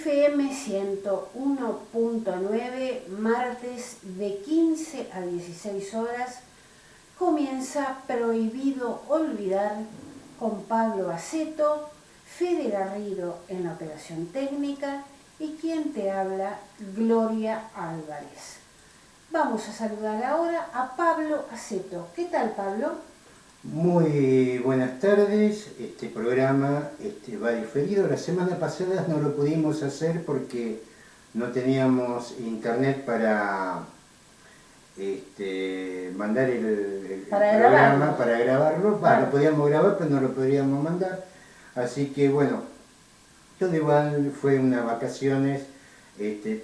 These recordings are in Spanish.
FM 101.9, martes de 15 a 16 horas, comienza Prohibido Olvidar con Pablo Aceto, Fede Garrido en la operación técnica y quien te habla, Gloria Álvarez. Vamos a saludar ahora a Pablo Aceto. ¿Qué tal, Pablo? Muy buenas tardes. Este programa va diferido. La semana pasada no lo pudimos hacer porque no teníamos internet para mandar el programa, para grabarlo. Claro. Lo podíamos grabar, pero no lo podríamos mandar. Así que bueno, todo igual fue unas vacaciones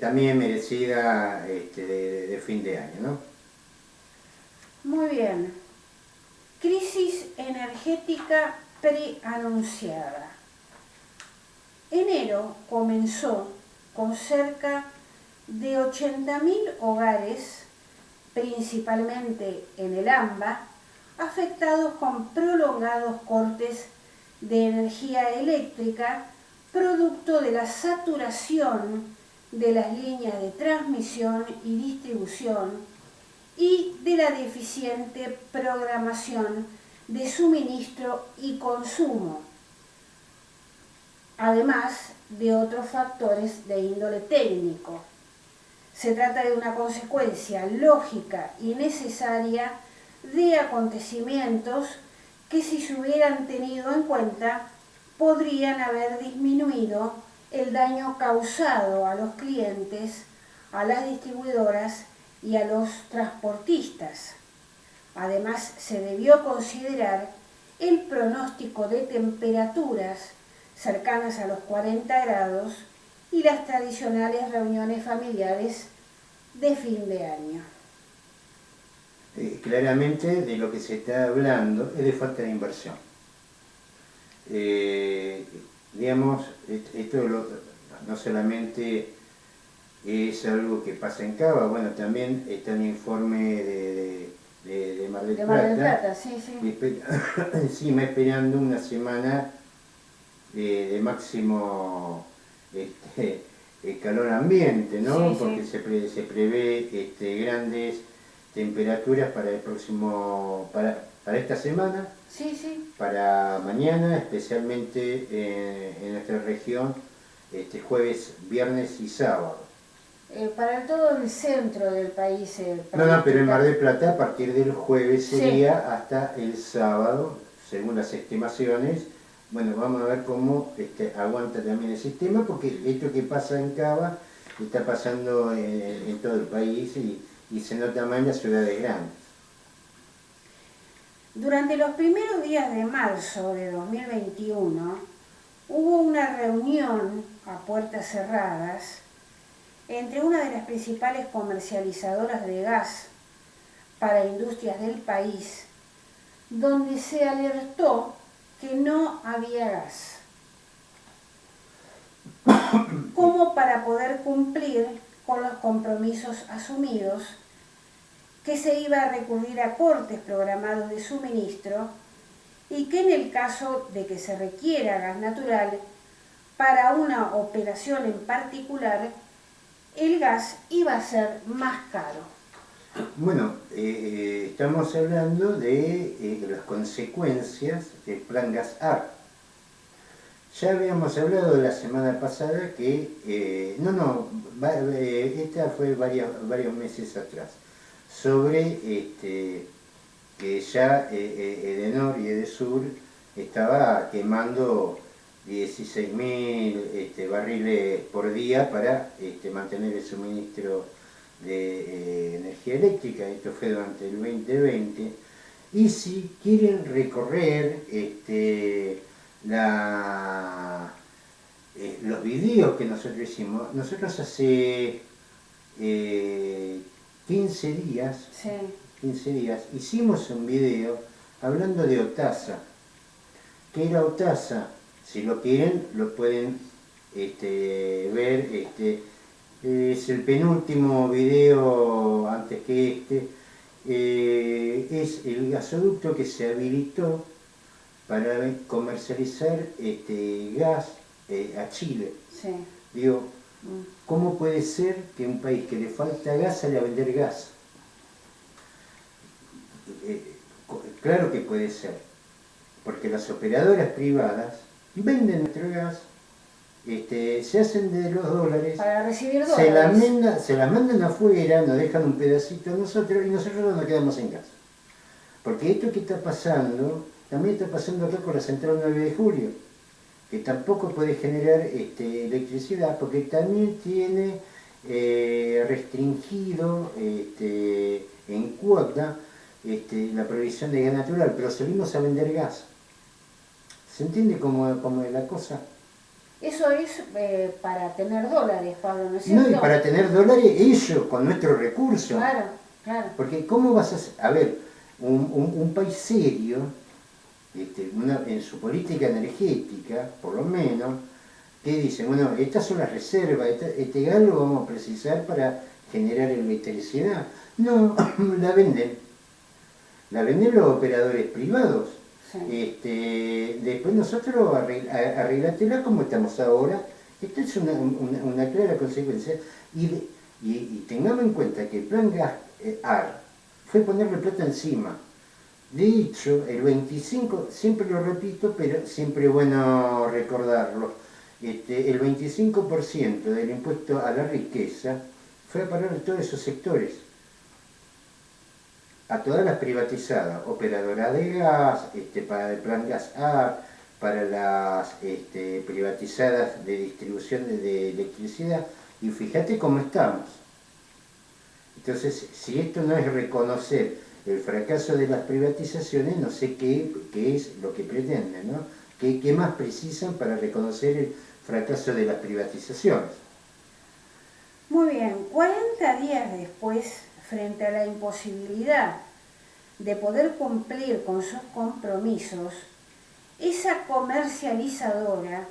también merecida de fin de año, ¿no? Muy bien. Crisis energética preanunciada. Enero comenzó con cerca de 80.000 hogares, principalmente en el AMBA, afectados con prolongados cortes de energía eléctrica, producto de la saturación de las líneas de transmisión y distribución y de la deficiente programación de suministro y consumo, además de otros factores de índole técnico. Se trata de una consecuencia lógica y necesaria de acontecimientos que, si se hubieran tenido en cuenta, podrían haber disminuido el daño causado a los clientes, a las distribuidoras y a los transportistas. Además, se debió considerar el pronóstico de temperaturas cercanas a los 40 grados y las tradicionales reuniones familiares de fin de año. Claramente de lo que se está hablando es de falta de inversión. Digamos, esto no solamente es algo que pasa en Cava, bueno, también está un informe de Mar del Plata, sí. Encima esperando una semana de máximo calor ambiente, ¿no? Sí, porque sí. se prevé grandes temperaturas para el próximo, para esta semana, Sí. para mañana, especialmente en nuestra región, jueves, viernes y sábado. Para todo el centro del país. No, pero en Mar del Plata a partir del jueves sería sí, hasta el sábado, según las estimaciones. Bueno, vamos a ver cómo aguanta también el sistema, porque esto que pasa en Cava está pasando en todo el país y se nota más en las ciudades grandes. Durante los primeros días de marzo de 2021 hubo una reunión a puertas cerradas entre una de las principales comercializadoras de gas para industrias del país, donde se alertó que no había gas, como para poder cumplir con los compromisos asumidos, que se iba a recurrir a cortes programados de suministro y que en el caso de que se requiera gas natural para una operación en particular, el gas iba a ser más caro. Bueno, estamos hablando de las consecuencias del Plan Gas-AR. Ya habíamos hablado la semana pasada que, esta fue varios meses atrás, sobre que ya Edenor y Edesur estaba quemando 16.000 barriles por día para mantener el suministro de energía eléctrica. Esto fue durante el 2020. Y si quieren recorrer los videos que nosotros hicimos, nosotros hace 15 días hicimos un video hablando de Otasa. ¿Qué era Otasa? Si lo quieren, lo pueden ver. Es el penúltimo video antes que es el gasoducto que se habilitó para comercializar gas a Chile. Sí. Digo, ¿cómo puede ser que un país que le falta gas sale a vender gas? Claro que puede ser, porque las operadoras privadas venden nuestro gas, se hacen de los dólares, para recibir dólares. se las mandan afuera, nos dejan un pedacito a nosotros y nosotros nos quedamos en gas. Porque esto que está pasando, también está pasando acá con la central 9 de julio, que tampoco puede generar electricidad porque también tiene restringido en cuota la provisión de gas natural, pero salimos a vender gas. ¿Se entiende cómo es la cosa? Eso es para tener dólares, Pablo, ¿no es cierto? No, y para tener dólares ellos, con nuestros recursos. Claro, claro. Porque ¿cómo vas a hacer? A ver, un país serio, en su política energética, por lo menos, que dice, bueno, estas son las reservas, este gas lo vamos a precisar para generar electricidad. No, la venden los operadores privados. Sí. Después nosotros arreglátela como estamos ahora. Esta es una clara consecuencia. Y tengamos en cuenta que el plan gas AR fue ponerle plata encima. De hecho, el 25, siempre lo repito, pero siempre es bueno recordarlo, el 25% del impuesto a la riqueza fue a parar a todos esos sectores, a todas las privatizadas, operadoras de gas, para el plan gas A, para las privatizadas de distribución de electricidad, y fíjate cómo estamos. Entonces, si esto no es reconocer el fracaso de las privatizaciones, no sé qué es lo que pretenden, ¿no? ¿Qué más precisan para reconocer el fracaso de las privatizaciones? Muy bien, 40 días después, frente a la imposibilidad de poder cumplir con sus compromisos, esa comercializadora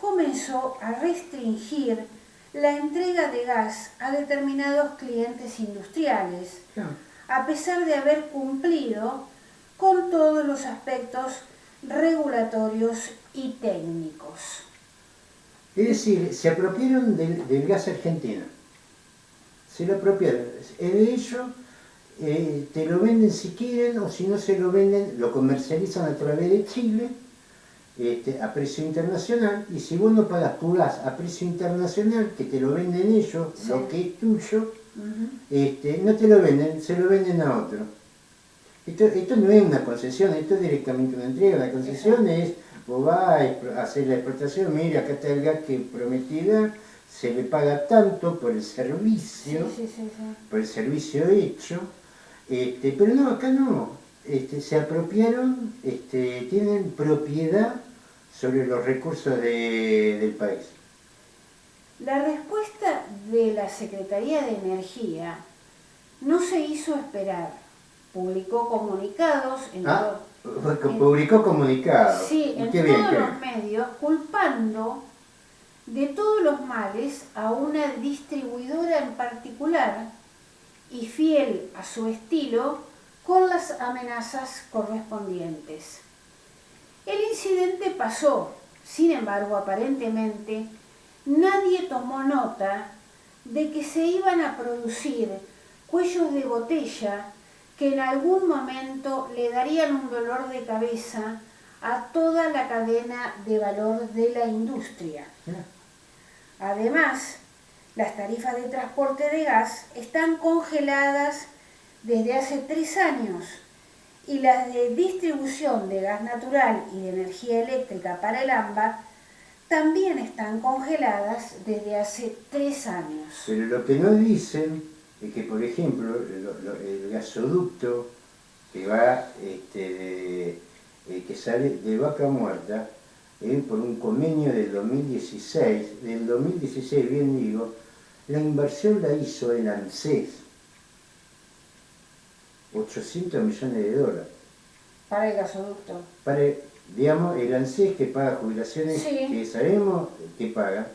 comenzó a restringir la entrega de gas a determinados clientes industriales, a pesar de haber cumplido con todos los aspectos regulatorios y técnicos. Es decir, se apropiaron del gas argentino. Se lo apropiaron. De hecho, te lo venden si quieren, o si no se lo venden, lo comercializan a través de Chile, a precio internacional, y si vos no pagas tu gas a precio internacional, que te lo venden ellos, sí, lo que es tuyo, no te lo venden, se lo venden a otro. Esto no es una concesión, esto es directamente una entrega. La concesión es, vos vas a hacer la exportación, mira, acá está el gas que prometida, se le paga tanto por el servicio, por el servicio hecho, pero no, acá no, se apropiaron, tienen propiedad sobre los recursos del país. La respuesta de la Secretaría de Energía no se hizo esperar. Publicó comunicados publicó comunicados. Sí, en todos los medios, culpando de todos los males a una distribuidora en particular y fiel a su estilo con las amenazas correspondientes. El incidente pasó, sin embargo, aparentemente nadie tomó nota de que se iban a producir cuellos de botella que en algún momento le darían un dolor de cabeza a toda la cadena de valor de la industria. Además, las tarifas de transporte de gas están congeladas desde hace 3 años y las de distribución de gas natural y de energía eléctrica para el AMBA también están congeladas desde hace 3 años. Pero lo que no dicen es que, por ejemplo, el gasoducto que va, que sale de Vaca Muerta, por un convenio del 2016, bien digo, la inversión la hizo el ANSES, 800 millones de dólares. Para el gasoducto. Para, digamos, el ANSES que paga jubilaciones, sí, que sabemos que paga,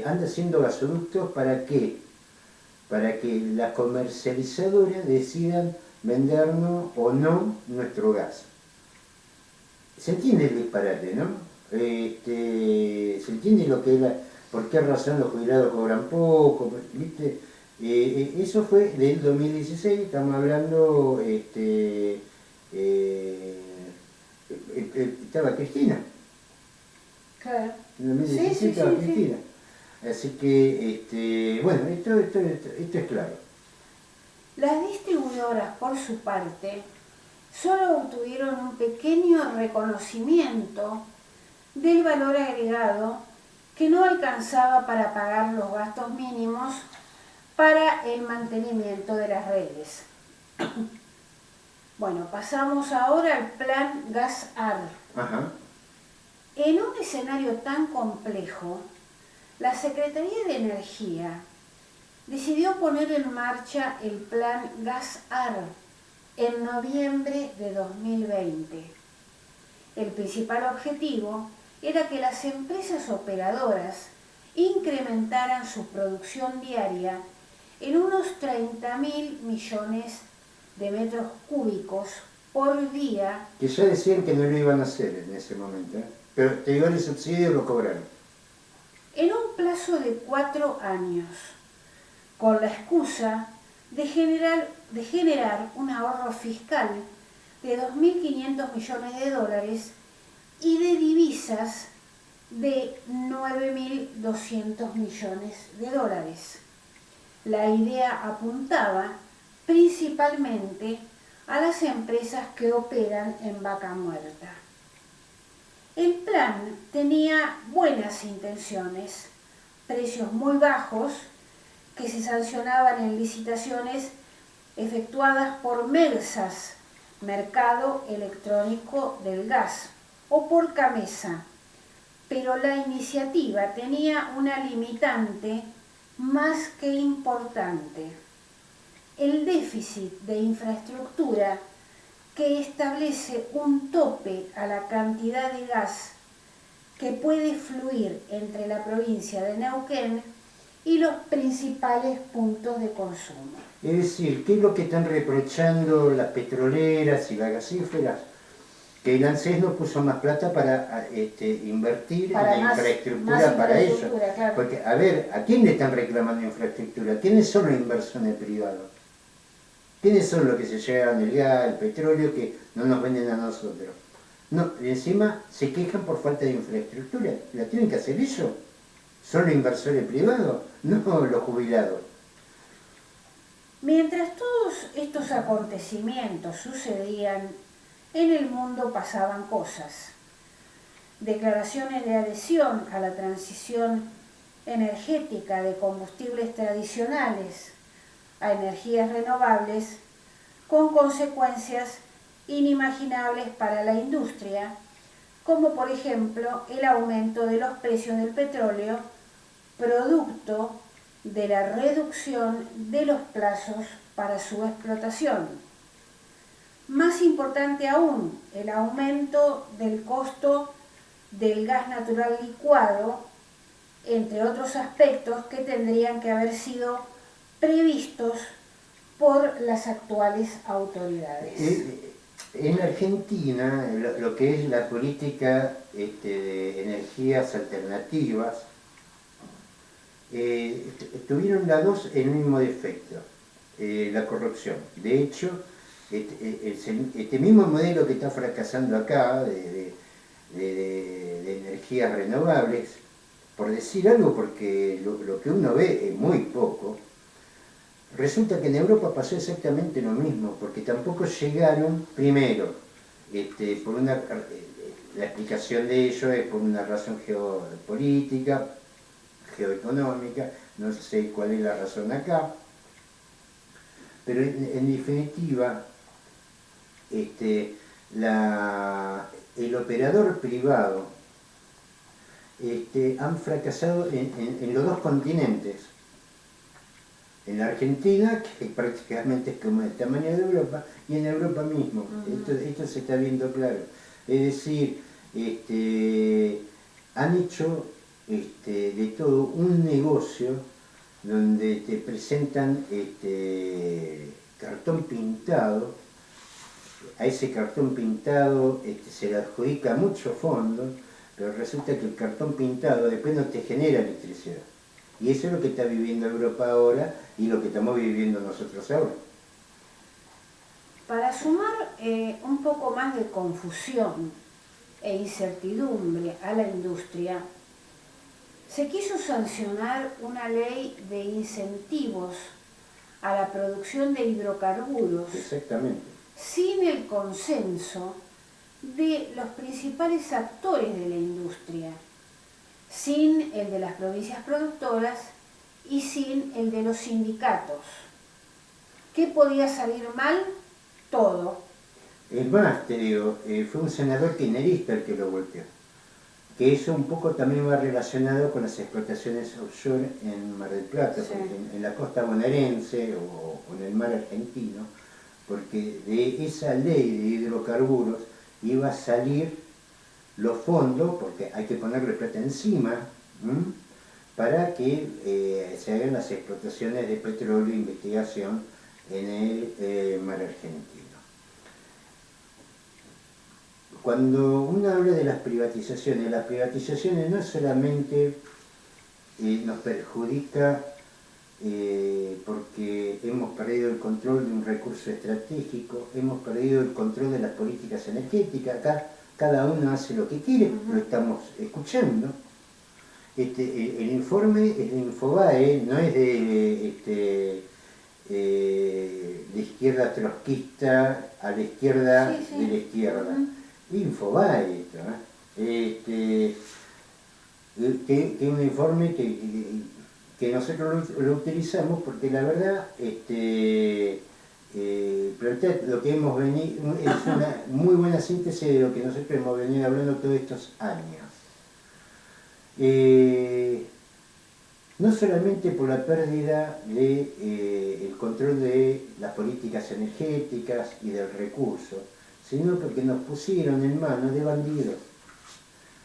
anda haciendo gasoductos ¿para qué? Para que las comercializadoras decidan vendernos o no nuestro gas. ¿Se entiende el disparate, no? Se entiende lo que es ¿por qué razón los jubilados cobran poco? ¿Viste? Eso fue del 2016, estamos hablando, estaba Cristina. Claro. En 2016 Sí, sí, estaba sí, Cristina. Así que, bueno, esto es claro. Las distribuidoras, por su parte, solo obtuvieron un pequeño reconocimiento del valor agregado que no alcanzaba para pagar los gastos mínimos para el mantenimiento de las redes. Bueno, pasamos ahora al plan Gas-AR. Ajá. En un escenario tan complejo, la Secretaría de Energía decidió poner en marcha el plan Gas-AR en noviembre de 2020. El principal objetivo era que las empresas operadoras incrementaran su producción diaria en unos 30.000 millones de metros cúbicos por día. Que ya decían que no lo iban a hacer en ese momento, ¿eh? Pero te digo, el subsidio lo cobraron. En un plazo de 4 años, con la excusa de generar un ahorro fiscal de 2.500 millones de dólares y de divisas de 9.200 millones de dólares. La idea apuntaba principalmente a las empresas que operan en vaca muerta. El plan tenía buenas intenciones, precios muy bajos que se sancionaban en licitaciones efectuadas por MERSAS, Mercado Electrónico del Gas, o por CAMESA, pero la iniciativa tenía una limitante más que importante: el déficit de infraestructura que establece un tope a la cantidad de gas que puede fluir entre la provincia de Neuquén y los principales puntos de consumo. Es decir, ¿qué es lo que están reprochando las petroleras y las gasíferas? Que el ANSES no puso más plata para invertir Para en la más infraestructura para ellos. claro. Porque, a ver, ¿a quién le están reclamando infraestructura? ¿Quiénes son los inversores privados? ¿Quiénes son los que se llevan el gas, el petróleo, que no nos venden a nosotros? No, y encima se quejan por falta de infraestructura. ¿La tienen que hacer ellos? ¿Son los inversores privados? No los jubilados. Mientras todos estos acontecimientos sucedían, en el mundo pasaban cosas. Declaraciones de adhesión a la transición energética de combustibles tradicionales a energías renovables, con consecuencias inimaginables para la industria, como por ejemplo el aumento de los precios del petróleo, producto de la reducción de los plazos para su explotación. Más importante aún, el aumento del costo del gas natural licuado, entre otros aspectos que tendrían que haber sido previstos por las actuales autoridades. En Argentina, lo que es la política de energías alternativas, tuvieron las dos el mismo defecto, la corrupción. De hecho, este mismo modelo que está fracasando acá de energías renovables, por decir algo, porque lo que uno ve es muy poco, resulta que en Europa pasó exactamente lo mismo, porque tampoco llegaron, primero, la explicación de ello es por una razón geopolítica, geoeconómica, no sé cuál es la razón acá, pero en definitiva, el operador privado han fracasado en los dos continentes. En la Argentina, que prácticamente es como el tamaño de Europa, y en Europa mismo. Esto se está viendo claro. Es decir, han hecho de todo un negocio donde te presentan cartón pintado. A ese cartón pintado se le adjudica mucho fondo, pero resulta que el cartón pintado después no te genera electricidad. Y eso es lo que está viviendo Europa ahora y lo que estamos viviendo nosotros ahora. Para sumar un poco más de confusión e incertidumbre a la industria, se quiso sancionar una ley de incentivos a la producción de hidrocarburos. Exactamente. Sin el consenso de los principales actores de la industria, sin el de las provincias productoras y sin el de los sindicatos. ¿Qué podía salir mal? Todo. Es más, te digo, fue un senador kirchnerista el que lo volteó. Que eso un poco también va relacionado con las explotaciones offshore en Mar del Plata, Sí. en la costa bonaerense o en el mar argentino, porque de esa ley de hidrocarburos iba a salir los fondos, porque hay que ponerle plata encima, para que se hagan las explotaciones de petróleo e investigación en el mar argentino. Cuando uno habla de las privatizaciones no solamente nos perjudica porque hemos perdido el control de un recurso estratégico, hemos perdido el control de las políticas energéticas. Acá cada uno hace lo que quiere, lo estamos escuchando. El informe es de Infobae, no es de izquierda trotskista a la izquierda Sí, sí. de la izquierda. Infobae esto, que es un informe que nosotros lo utilizamos porque la verdad plantea lo que hemos venido, es una muy buena síntesis de lo que nosotros hemos venido hablando todos estos años. No solamente por la pérdida del control de las políticas energéticas y del recurso, sino porque nos pusieron en manos de bandidos.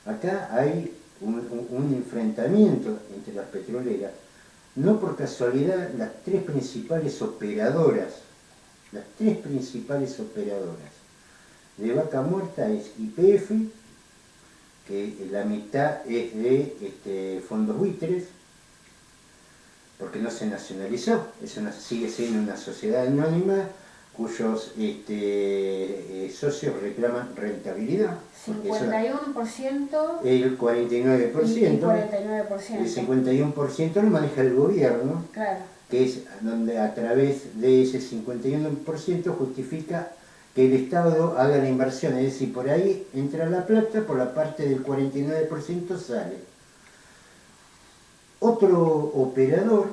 Acá hay un enfrentamiento entre las petroleras, no por casualidad las tres principales operadoras de Vaca Muerta es YPF, que la mitad es de fondos buitres, porque no se nacionalizó, sigue siendo una sociedad anónima cuyos socios reclaman rentabilidad. 51%. El 49%. Y 49%. El 51% lo maneja el gobierno, claro, que es donde a través de ese 51% justifica que el Estado haga la inversión, es decir, por ahí entra la plata, por la parte del 49% sale. Otro operador,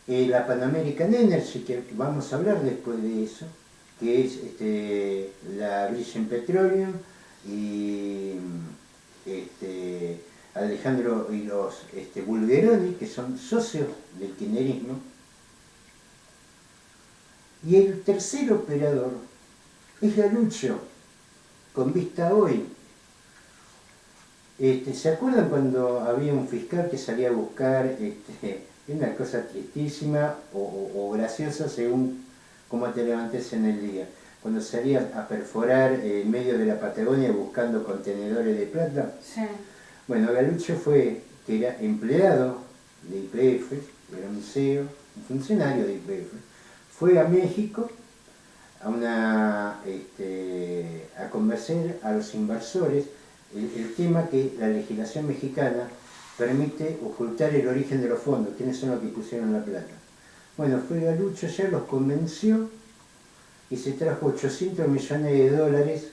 la Pan American Energy, que vamos a hablar después de eso, que es la British Petroleum y Alejandro y los Bulgeroni, que son socios del kirchnerismo. Y el tercer operador es Galucho, con Vista Hoy. ¿Se acuerdan cuando había un fiscal que salía a buscar una cosa tristísima o graciosa según cómo te levantes en el día? Cuando salías a perforar en medio de la Patagonia buscando contenedores de plata. sí. Bueno, Galucho que era empleado de YPF, era un CEO, un funcionario de YPF, fue a México a convencer a los inversores el tema que la legislación mexicana permite ocultar el origen de los fondos, quiénes son los que pusieron la plata. Bueno, fue Galucho, ya los convenció y se trajo 800 millones de dólares,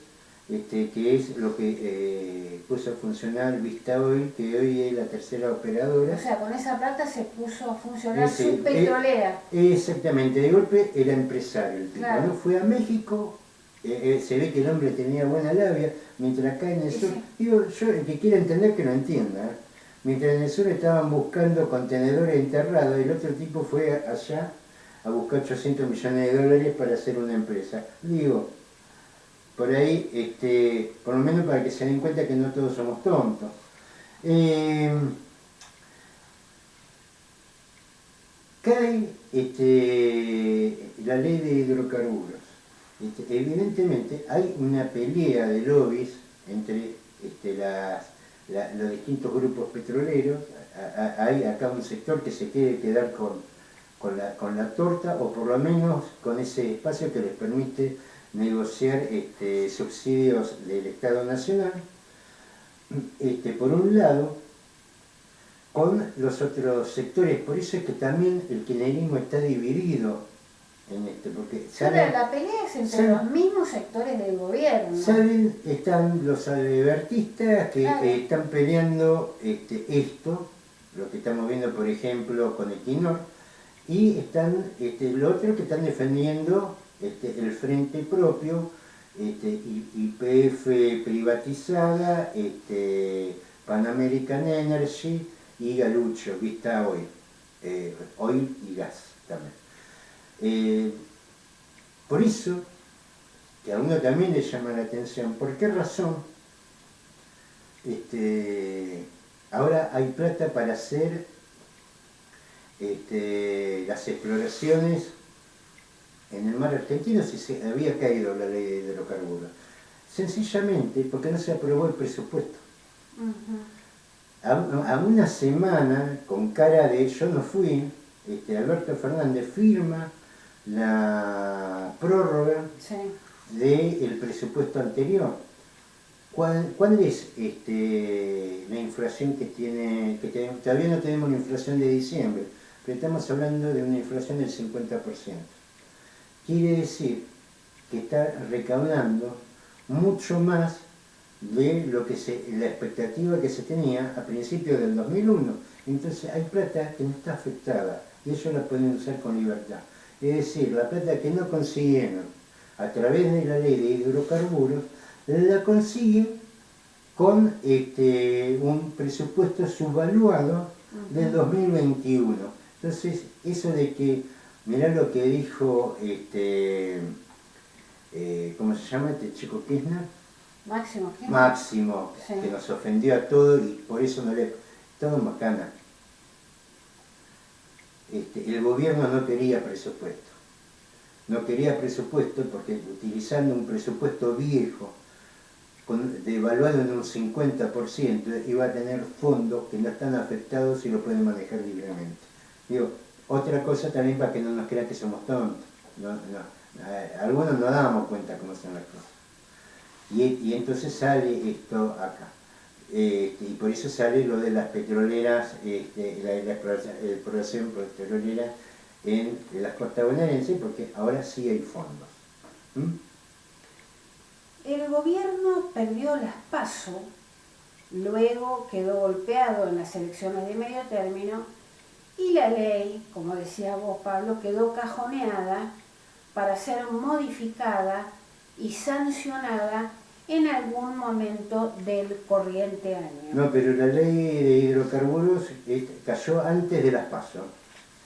que es lo que puso a funcionar Vista Oil, que hoy es la tercera operadora. O sea, con esa plata se puso a funcionar Ese, su petrolera. Exactamente, de golpe era empresario el tipo, Claro. ¿no? Fue a México, se ve que el hombre tenía buena labia, mientras acá en el sur, digo, yo el que quiera entender que lo entienda, ¿eh? Mientras en el sur estaban buscando contenedores enterrados, el otro tipo fue allá a buscar 800 millones de dólares para hacer una empresa. Digo, por ahí, por lo menos para que se den cuenta que no todos somos tontos. Cae la ley de hidrocarburos. Evidentemente hay una pelea de lobbies entre las los distintos grupos petroleros. Hay acá un sector que se quiere quedar con la torta, o por lo menos con ese espacio que les permite negociar subsidios del Estado Nacional, por un lado, con los otros sectores. Por eso es que también el kirchnerismo está dividido en porque la pelea es entre los mismos sectores del gobierno. Están los albertistas que están peleando esto, lo que estamos viendo por ejemplo con Equinor, y están los otros que están defendiendo el frente propio, YPF privatizada, Pan American Energy y Galucho, que está hoy, oil y gas también. Por eso, que a uno también le llama la atención, ¿por qué razón ahora hay plata para hacer las exploraciones en el mar argentino si se había caído la ley de hidrocarburos? Sencillamente porque no se aprobó el presupuesto. A una semana, con cara de yo no fui, Alberto Fernández firma la prórroga del presupuesto anterior. ¿Cuál es la inflación que tiene? Todavía no tenemos la inflación de diciembre, pero estamos hablando de una inflación del 50%. Quiere decir que está recaudando mucho más de lo que la expectativa que se tenía a principios del 2001. Entonces hay plata que no está afectada y ellos la pueden usar con libertad. Es decir, la plata que no consiguieron a través de la ley de hidrocarburos, la consiguen con un presupuesto subvaluado del 2021. Entonces, eso de que, mirá lo que dijo, ¿cómo se llama este chico Kirchner? Máximo, sí, que nos ofendió a todos y por eso no le... Todo macana. El gobierno no quería presupuesto. No quería presupuesto porque utilizando un presupuesto viejo, devaluado en un 50%, iba a tener fondos que no están afectados y lo pueden manejar libremente. Digo, otra cosa también para que no nos crean que somos tontos. Algunos no damos cuenta cómo son las cosas. Y entonces sale esto acá. Y por eso sale lo de las petroleras, la exploración petrolera en las costas bonaerenses, porque ahora sí hay fondos. El gobierno perdió las PASO, luego quedó golpeado en las elecciones de medio término y la ley, como decía vos Pablo, quedó cajoneada para ser modificada y sancionada en algún momento del corriente año. No, pero la ley de hidrocarburos cayó antes de las PASO.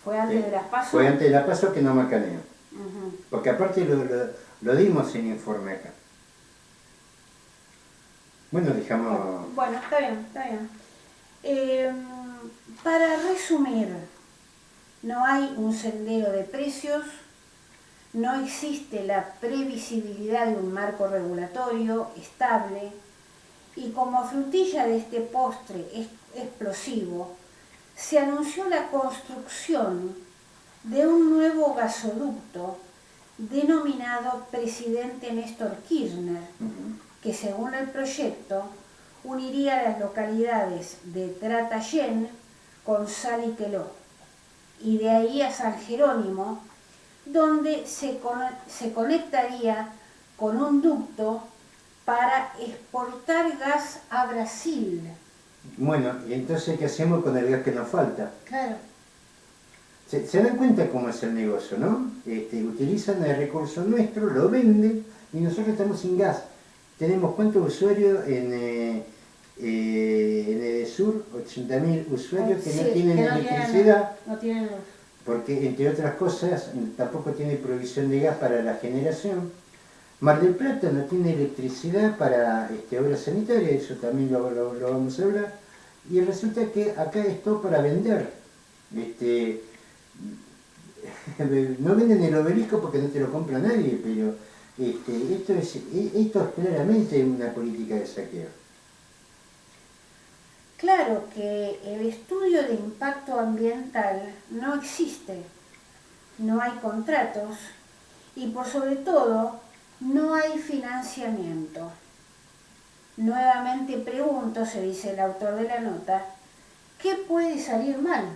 ¿Fue antes de las PASO? Fue antes de las PASO que no macaneo. Porque aparte lo dimos en informe acá. Bueno, dejamos... Bueno, está bien, está bien. Para resumir, no hay un sendero de precios, no existe la previsibilidad de un marco regulatorio estable y como frutilla de este postre explosivo, se anunció la construcción de un nuevo gasoducto denominado Presidente Néstor Kirchner, que según el proyecto uniría las localidades de Tratayén con Saliqueló y de ahí a San Jerónimo, donde se conectaría con un ducto para exportar gas a Brasil. Bueno, y entonces, ¿qué hacemos con el gas que nos falta? Claro. ¿Se dan cuenta cómo es el negocio, no? Utilizan el recurso nuestro, lo venden y nosotros estamos sin gas. Tenemos ¿cuántos usuarios en Edesur? 80.000 usuarios que no tienen electricidad. No tienen luz. Porque, entre otras cosas, tampoco tiene provisión de gas para la generación. Mar del Plata no tiene electricidad para obras sanitarias, eso también lo vamos a hablar. Y resulta que acá es todo para vender. No venden el obelisco porque no te lo compra nadie, pero esto es claramente una política de saqueo. Claro que el estudio de impacto ambiental no existe, no hay contratos y por sobre todo no hay financiamiento. Nuevamente pregunto, se dice el autor de la nota, ¿qué puede salir mal?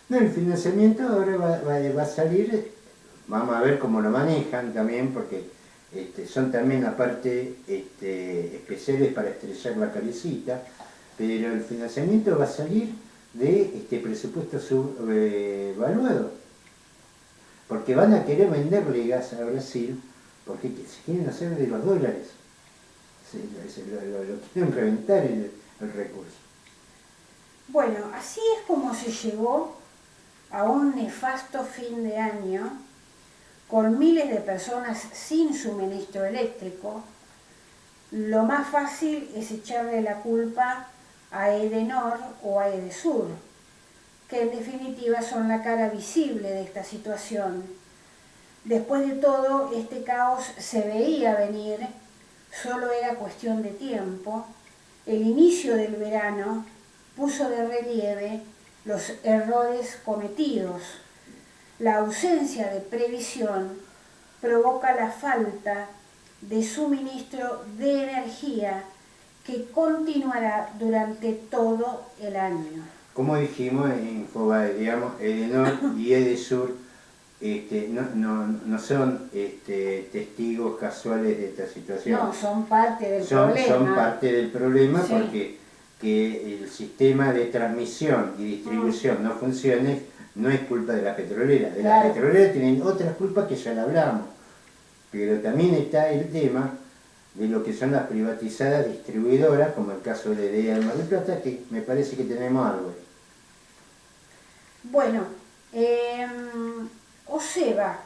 No, el financiamiento ahora va a salir, vamos a ver cómo lo manejan también, porque son también aparte especiales para estrellar la cabecita, pero el financiamiento va a salir de presupuesto subvaluado, porque van a querer venderle gas a Brasil, porque se quieren hacer de los dólares, lo quieren reventar el recurso. Bueno, así es como se llegó a un nefasto fin de año, con miles de personas sin suministro eléctrico. Lo más fácil es echarle la culpa a Edenor o a Edesur, que en definitiva son la cara visible de esta situación. Después de todo, este caos se veía venir, solo era cuestión de tiempo. El inicio del verano puso de relieve los errores cometidos. La ausencia de previsión provoca la falta de suministro de energía que continuará durante todo el año. Como dijimos en Infobae, digamos, Edenor y Edesur no son testigos casuales de esta situación. No, son parte del problema. Son parte del problema, sí. Porque que el sistema de transmisión y distribución no funcione no es culpa de las petroleras. De Claro. Las petroleras tienen otras culpas que ya la hablamos. Pero también está el tema de lo que son las privatizadas distribuidoras, como el caso de EDEA de Mar del Plata, que me parece que tenemos algo. Bueno, OSEBA,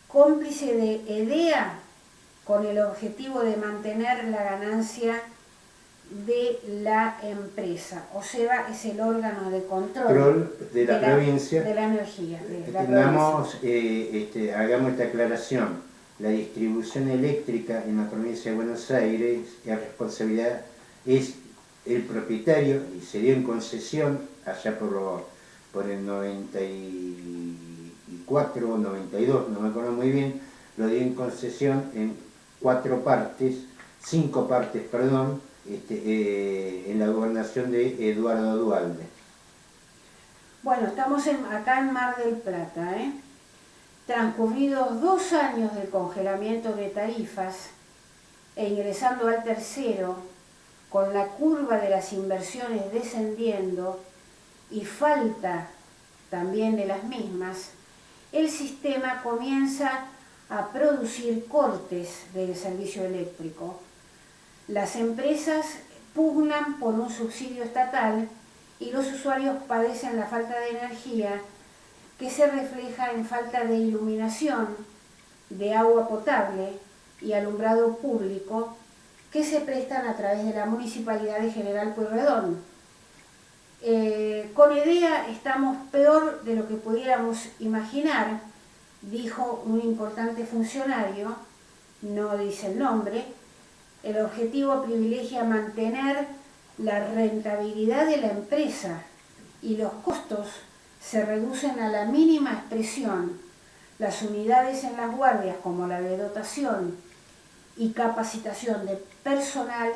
cómplice de EDEA, con el objetivo de mantener la ganancia de la empresa. OSEBA es el órgano de control de la provincia. De la energía. De la hagamos esta aclaración. La distribución eléctrica en la provincia de Buenos Aires, la responsabilidad es el propietario, y se dio en concesión allá por el 94 o 92, no me acuerdo muy bien, lo dio en concesión en 5 partes, en la gobernación de Eduardo Duhalde. Bueno, estamos acá en Mar del Plata, transcurridos 2 años del congelamiento de tarifas e ingresando al tercero, con la curva de las inversiones descendiendo y falta también de las mismas, el sistema comienza a producir cortes del servicio eléctrico. Las empresas pugnan por un subsidio estatal y los usuarios padecen la falta de energía, que se refleja en falta de iluminación, de agua potable y alumbrado público, que se prestan a través de la Municipalidad de General Pueyrredón. Con EDEA estamos peor de lo que pudiéramos imaginar, dijo un importante funcionario, no dice el nombre. El objetivo privilegia mantener la rentabilidad de la empresa y los costos se reducen a la mínima expresión. Las unidades en las guardias, como la de dotación y capacitación de personal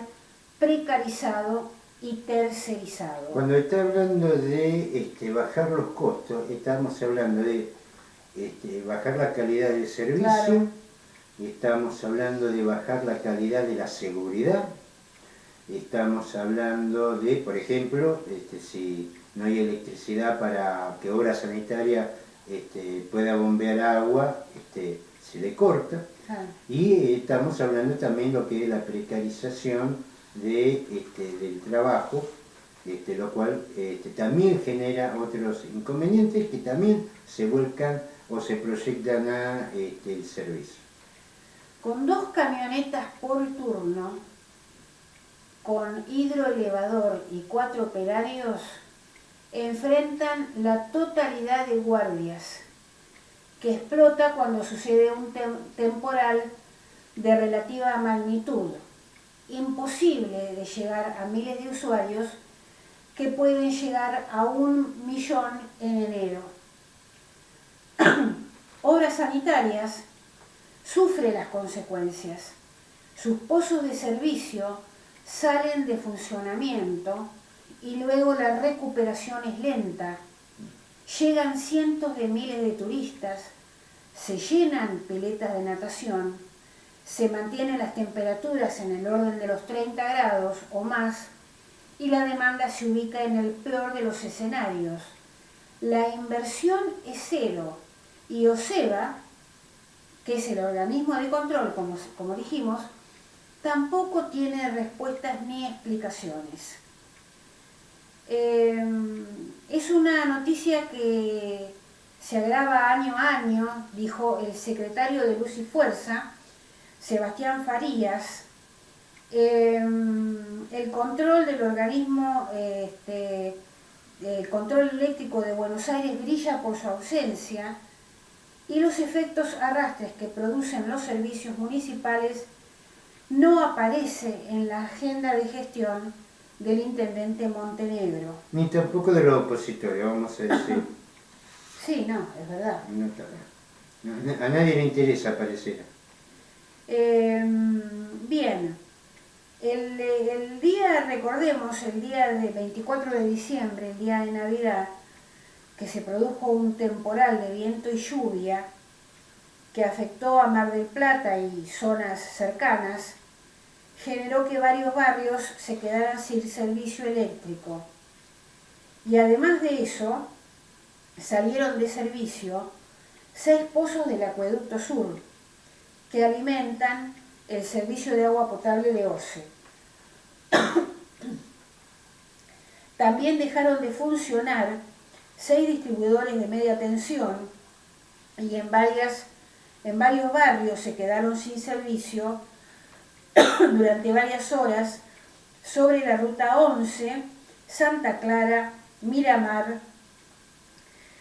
precarizado y tercerizado. Cuando está hablando de bajar los costos, estamos hablando de bajar la calidad del servicio, claro. Estamos hablando de bajar la calidad de la seguridad, estamos hablando de, por ejemplo, si no hay electricidad para que obra sanitaria pueda bombear agua, se le corta. Y estamos hablando también de lo que es la precarización del trabajo, lo cual también genera otros inconvenientes que también se vuelcan o se proyectan a el servicio. Con 2 camionetas por turno, con hidroelevador y 4 operarios, enfrentan la totalidad de guardias, que explota cuando sucede un temporal de relativa magnitud. imposible de llegar a miles de usuarios que pueden llegar a 1.000.000 en enero. Obras Sanitarias sufre las consecuencias. Sus pozos de servicio salen de funcionamiento y luego la recuperación es lenta. Llegan cientos de miles de turistas, se llenan piletas de natación, se mantienen las temperaturas en el orden de los 30 grados o más y la demanda se ubica en el peor de los escenarios. La inversión es cero y OSEBA, que es el organismo de control, como dijimos, tampoco tiene respuestas ni explicaciones. Es una noticia que se agrava año a año, dijo el secretario de Luz y Fuerza, Sebastián Farías. El control del organismo, el control eléctrico de Buenos Aires brilla por su ausencia y los efectos arrastres que producen los servicios municipales no aparece en la agenda de gestión del intendente Montenegro. Ni tampoco de los opositores, vamos a decir. Sí, no, es verdad. A nadie le interesa aparecer. Bien, el día, recordemos, el día del 24 de diciembre, el día de Navidad, que se produjo un temporal de viento y lluvia que afectó a Mar del Plata y zonas cercanas, generó que varios barrios se quedaran sin servicio eléctrico. Y además de eso, salieron de servicio 6 pozos del Acueducto Sur, que alimentan el servicio de agua potable de OCE. También dejaron de funcionar 6 distribuidores de media tensión y en varios barrios se quedaron sin servicio durante varias horas sobre la ruta 11, Santa Clara, Miramar,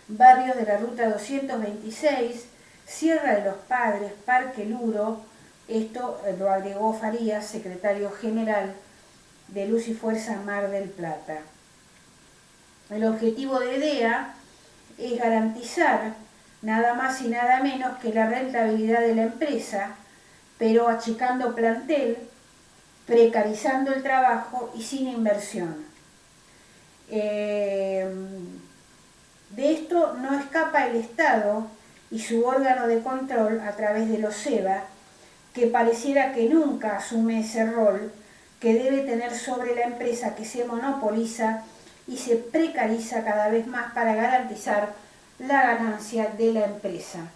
barrios de la ruta 226, Sierra de los Padres, Parque Luro. Esto lo agregó Farías, secretario general de Luz y Fuerza Mar del Plata. El objetivo de IDEA es garantizar nada más y nada menos que la rentabilidad de la empresa, pero achicando plantel, precarizando el trabajo y sin inversión. De esto no escapa el Estado y su órgano de control a través de los OSEBA, que pareciera que nunca asume ese rol que debe tener sobre la empresa que se monopoliza y se precariza cada vez más para garantizar la ganancia de la empresa.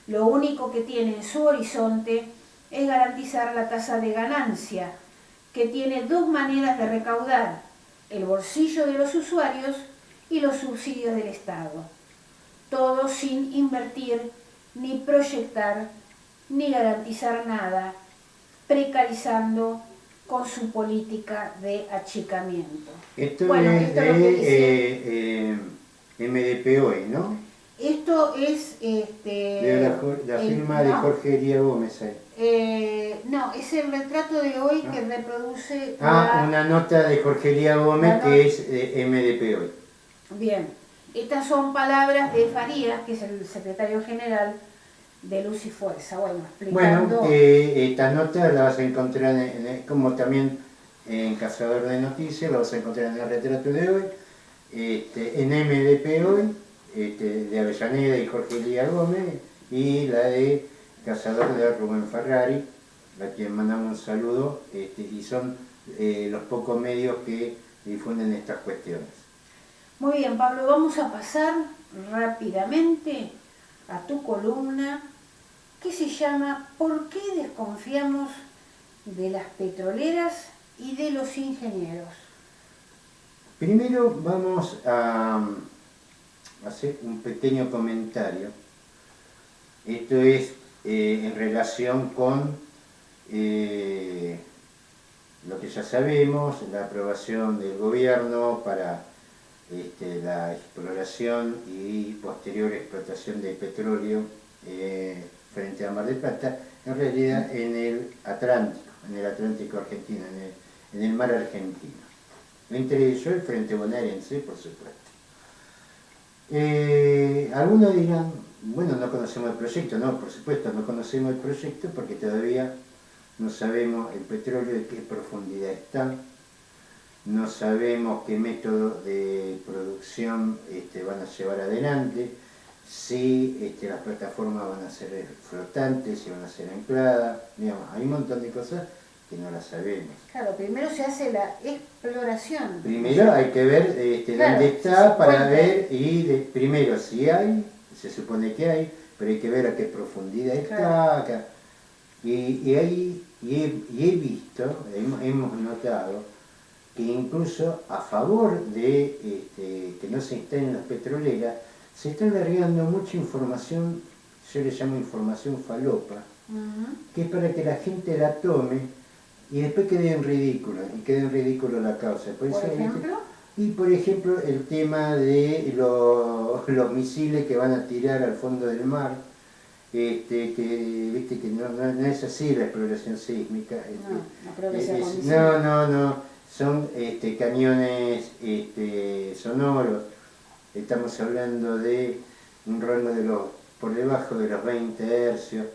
Lo único que tiene en su horizonte es garantizar la tasa de ganancia, que tiene 2 maneras de recaudar: el bolsillo de los usuarios y los subsidios del Estado. Todo sin invertir, ni proyectar, ni garantizar nada, precarizando con su política de achicamiento. Esto Bueno, es esto es lo que dice. MDP hoy, ¿no? Esto es La firma de Jorge Elías Gómez ahí. No, es el retrato de hoy que reproduce una nota de Jorge Elías Gómez que es MDP hoy. Bien, estas son palabras de Farías, que es el secretario general de Luz y Fuerza. Bueno, explicando. Bueno, esta nota la vas a encontrar, como también en Cazador de Noticias, la vas a encontrar en el retrato de hoy, en MDP hoy, de Avellaneda y Jorge Elías Gómez, y la de Cazador de Rubén Ferrari, a quien mandamos un saludo, y son los pocos medios que difunden estas cuestiones. Muy bien, Pablo, vamos a pasar rápidamente a tu columna que se llama ¿Por qué desconfiamos de las petroleras y de los ingenieros? Primero vamos a hacer un pequeño comentario. Esto es en relación con lo que ya sabemos, la aprobación del gobierno para la exploración y posterior explotación de petróleo frente a Mar del Plata, en realidad en el Atlántico, en el Atlántico argentino, en el mar argentino. Entre ellos el Frente Bonaerense, por supuesto. Algunos dirán, bueno, no conocemos el proyecto. No, por supuesto, no conocemos el proyecto porque todavía no sabemos el petróleo de qué profundidad está, no sabemos qué método de producción van a llevar adelante, si las plataformas van a ser flotantes, si van a ser ancladas, digamos, hay un montón de cosas que no las sabemos. Claro, primero se hace la exploración. Primero hay que ver claro, dónde está para ver, primero si hay, se supone que hay, pero hay que ver a qué profundidad está, acá. Y he visto, hemos notado, que incluso a favor de que no se instalen las petroleras, se está largando mucha información, yo le llamo información falopa, que es para que la gente la tome y después quede en ridículo, y quede en ridículo la causa. ¿Por ejemplo? Y por ejemplo el tema de los misiles que van a tirar al fondo del mar, que no es así la exploración sísmica. No creo que sea con misiles. No, son cañones sonoros. Estamos hablando de un rango por debajo de los 20 hercios,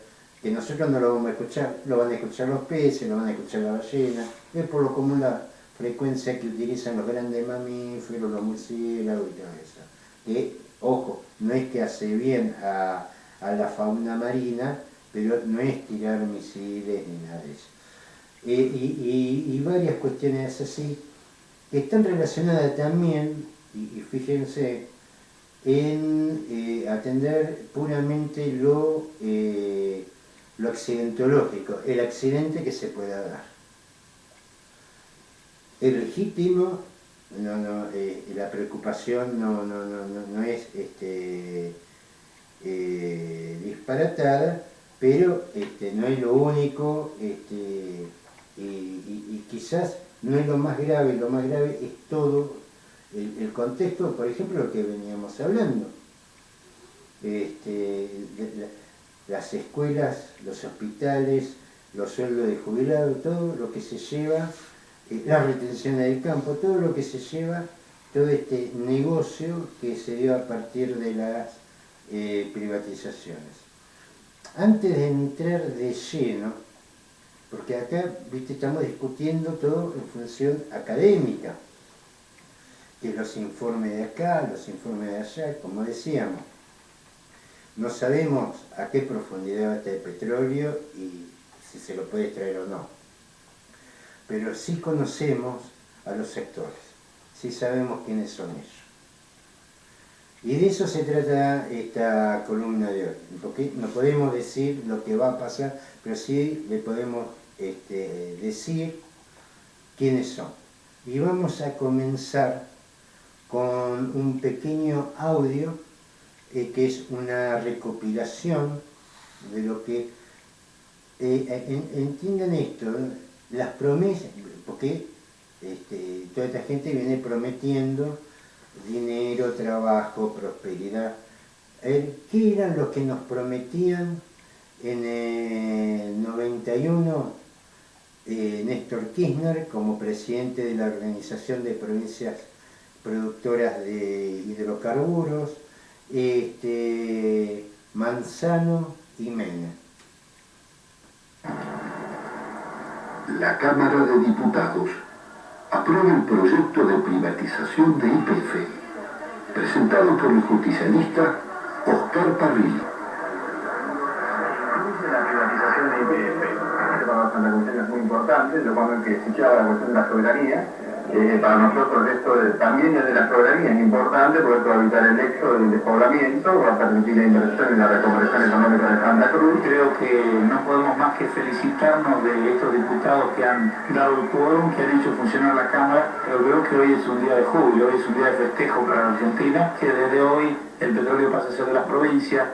que nosotros no lo vamos a escuchar, lo van a escuchar los peces, lo van a escuchar la ballena, es por lo común la frecuencia que utilizan los grandes mamíferos, los murciélagos y todo eso. Que, ojo, no es que hace bien a la fauna marina, pero no es tirar misiles ni nada de eso. Y varias cuestiones así que están relacionadas también, y fíjense, en atender puramente lo accidentológico, el accidente que se pueda dar. Es legítimo, la preocupación no es disparatada, pero no es lo único, y quizás no es lo más grave es todo el contexto, por ejemplo, lo que veníamos hablando. Las escuelas, los hospitales, los sueldos de jubilados, todo lo que se lleva, la retención del campo, todo lo que se lleva, todo este negocio que se dio a partir de las privatizaciones. Antes de entrar de lleno, porque acá estamos discutiendo todo en función académica, que los informes de acá, los informes de allá, como decíamos, no sabemos a qué profundidad va a estar el petróleo y si se lo puede extraer o no. Pero sí conocemos a los sectores, sí sabemos quiénes son ellos. Y de eso se trata esta columna de hoy, porque no podemos decir lo que va a pasar, pero sí le podemos decir quiénes son. Y vamos a comenzar con un pequeño audio que es una recopilación de lo que, entiendan esto, las promesas, porque toda esta gente viene prometiendo dinero, trabajo, prosperidad. ¿Qué eran los que nos prometían en el 91 Néstor Kirchner como presidente de la Organización de Provincias Productoras de Hidrocarburos, Manzano y Mena? La Cámara de Diputados aprueba el proyecto de privatización de YPF, presentado por el justicialista Oscar Parrilli. La privatización de YPF, para los santacuceños es muy importante, lo cual que se llama la cuestión de la soberanía. Para nosotros esto también es de la soberanía, es importante porque esto va a evitar el éxodo y el despoblamiento, va a permitir la inversión y la reconversión económica de Santa Cruz. Creo que no podemos más que felicitarnos de estos diputados que han dado el quórum, que han hecho funcionar la Cámara, pero creo que hoy es un día de júbilo, hoy es un día de festejo para la Argentina, que desde hoy el petróleo pasa a ser de las provincias,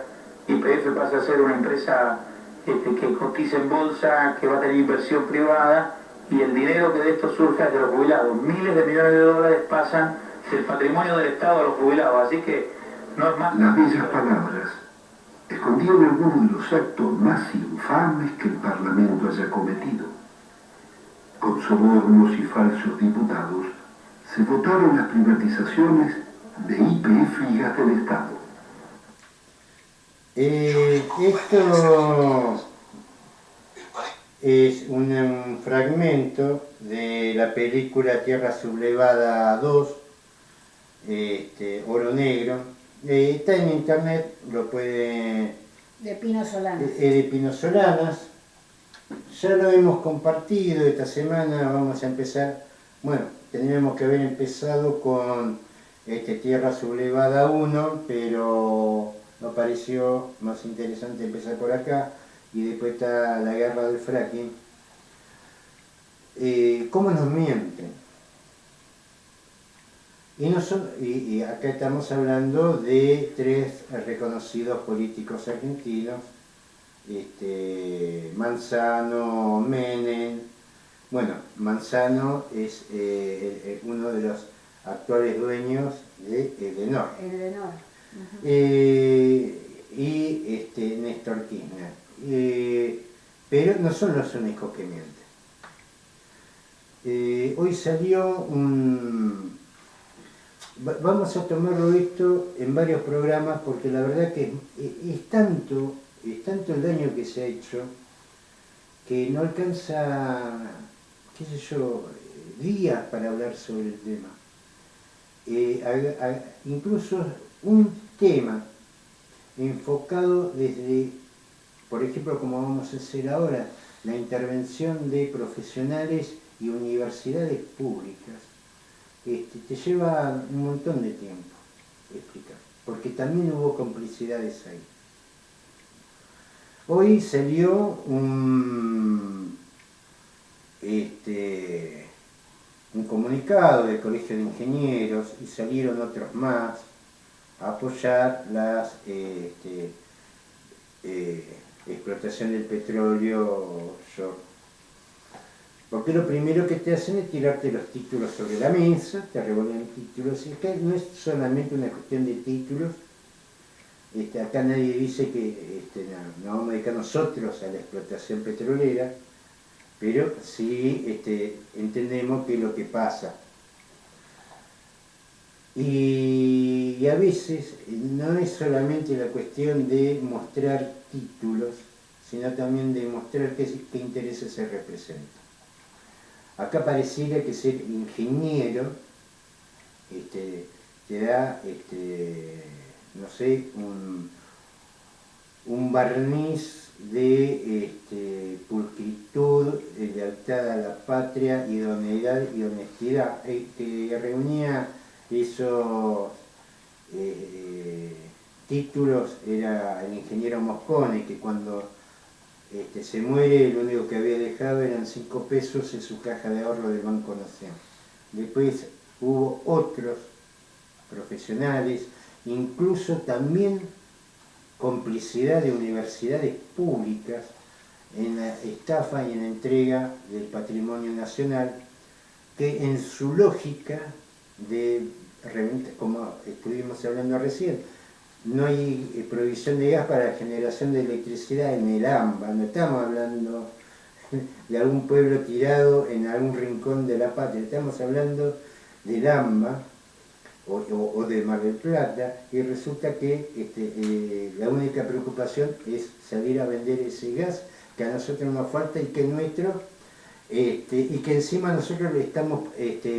YPF pasa a ser una empresa que cotiza en bolsa, que va a tener inversión privada, y el dinero que de esto surge es de los jubilados. Miles de millones de dólares pasan del patrimonio del Estado a los jubilados, así que no es más... Las bellas palabras escondían algunos de los actos más infames que el Parlamento haya cometido. Con sobornos y falsos diputados, se votaron las privatizaciones de YPF y Gas del Estado. Esto es un fragmento de la película Tierra Sublevada 2, Oro Negro. Está en internet, lo puede... De Pino Solanas. De Pino Solanas. Ya lo hemos compartido esta semana, vamos a empezar, bueno, teníamos que haber empezado con Tierra Sublevada 1, pero nos pareció más interesante empezar por acá, y después está la guerra del fracking. ¿Cómo nos mienten? Y acá estamos hablando de 3 reconocidos políticos argentinos, Manzano, Menem. Bueno, Manzano es uno de los actuales dueños de Edenor. Edenor. Y Néstor Kirchner. Pero no son los únicos que mienten. Hoy salió vamos a tomarlo esto en varios programas, porque la verdad que es tanto el daño que se ha hecho que no alcanza, qué sé yo, días para hablar sobre el tema. Incluso un tema enfocado desde, por ejemplo, como vamos a hacer ahora, la intervención de profesionales y universidades públicas, te lleva un montón de tiempo explicar, porque también hubo complicidades ahí. Hoy salió un comunicado del Colegio de Ingenieros, y salieron otros más a apoyar las explotación del petróleo offshore. Porque lo primero que te hacen es tirarte los títulos sobre la mesa, te revolean títulos, y acá no es solamente una cuestión de títulos. Acá nadie dice que no vamos a dedicar nosotros a la explotación petrolera, pero sí entendemos qué es lo que pasa. Y a veces no es solamente la cuestión de mostrar títulos, sino también de mostrar qué intereses se representan. Acá pareciera que ser ingeniero te da, no sé, un barniz de pulcritud, lealtad a la patria, idoneidad y honestidad, que reunía esos títulos. Era el ingeniero Moscone, que cuando se muere, lo único que había dejado eran 5 pesos en su caja de ahorro del Banco Nación. Después hubo otros profesionales, incluso también complicidad de universidades públicas en la estafa y en la entrega del patrimonio nacional, que en su lógica de, como estuvimos hablando recién, no hay provisión de gas para la generación de electricidad en el AMBA. No estamos hablando de algún pueblo tirado en algún rincón de la patria, estamos hablando del AMBA o de Mar del Plata, y resulta que la única preocupación es salir a vender ese gas que a nosotros nos falta y que es nuestro, y que encima nosotros le estamos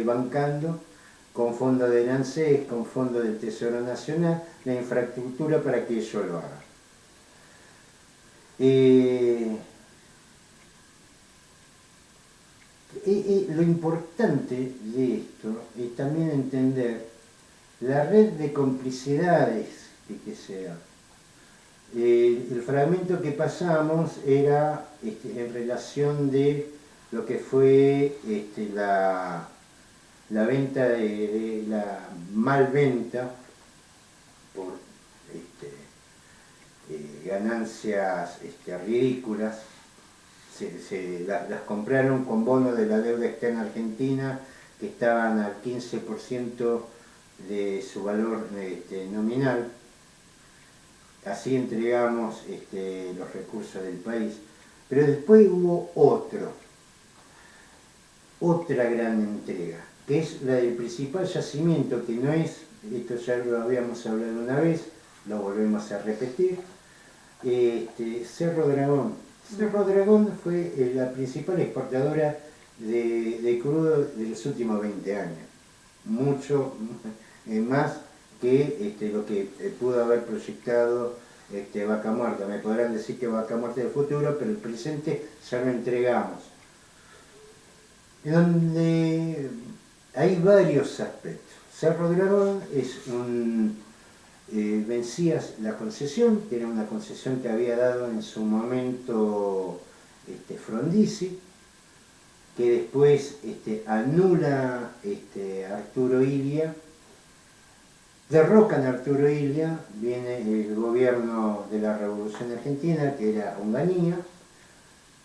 bancando con fondos del ANSES, con fondos del Tesoro Nacional, la infraestructura para que ellos lo hagan. Lo importante de esto es también entender la red de complicidades que se da. El fragmento que pasamos era en relación de lo que fue la venta de la malventa por ganancias ridículas. Las compraron con bonos de la deuda externa argentina que estaban al 15% de su valor nominal. Así entregamos los recursos del país. Pero después hubo otro. otra gran entrega, que es la del principal yacimiento, que no es, esto ya lo habíamos hablado una vez, lo volvemos a repetir, Cerro Dragón. Cerro Dragón fue la principal exportadora de crudo de los últimos 20 años, mucho más que lo que pudo haber proyectado Vaca Muerta. Me podrán decir que Vaca Muerta es el futuro, pero el presente ya lo entregamos. Donde hay varios aspectos. Cerro Dragón es vencía la concesión, que era una concesión que había dado en su momento Frondizi, que después anula Arturo Illia, derrocan a Arturo Illia, viene el gobierno de la Revolución Argentina, que era Onganía,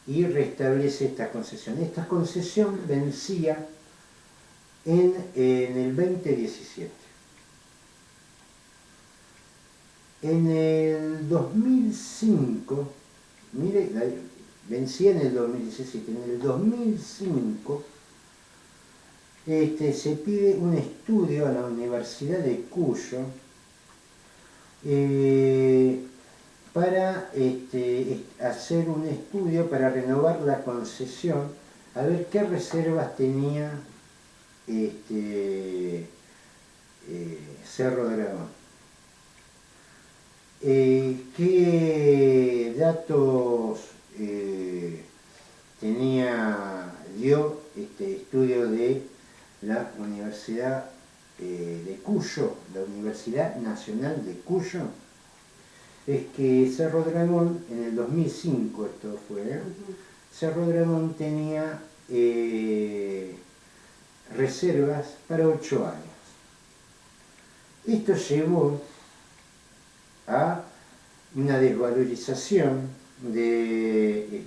y restablece esta concesión. Esta concesión vencía en el 2017. En el 2005, mire, vencía en el 2017, en el 2005 se pide un estudio a la Universidad de Cuyo para hacer un estudio para renovar la concesión, a ver qué reservas tenía Cerro Dragón. ¿Qué datos dio este estudio de la Universidad de Cuyo, la Universidad Nacional de Cuyo? Es que Cerro Dragón, en el 2005 esto fue, Cerro Dragón tenía reservas para 8 años. Esto llevó a una desvalorización de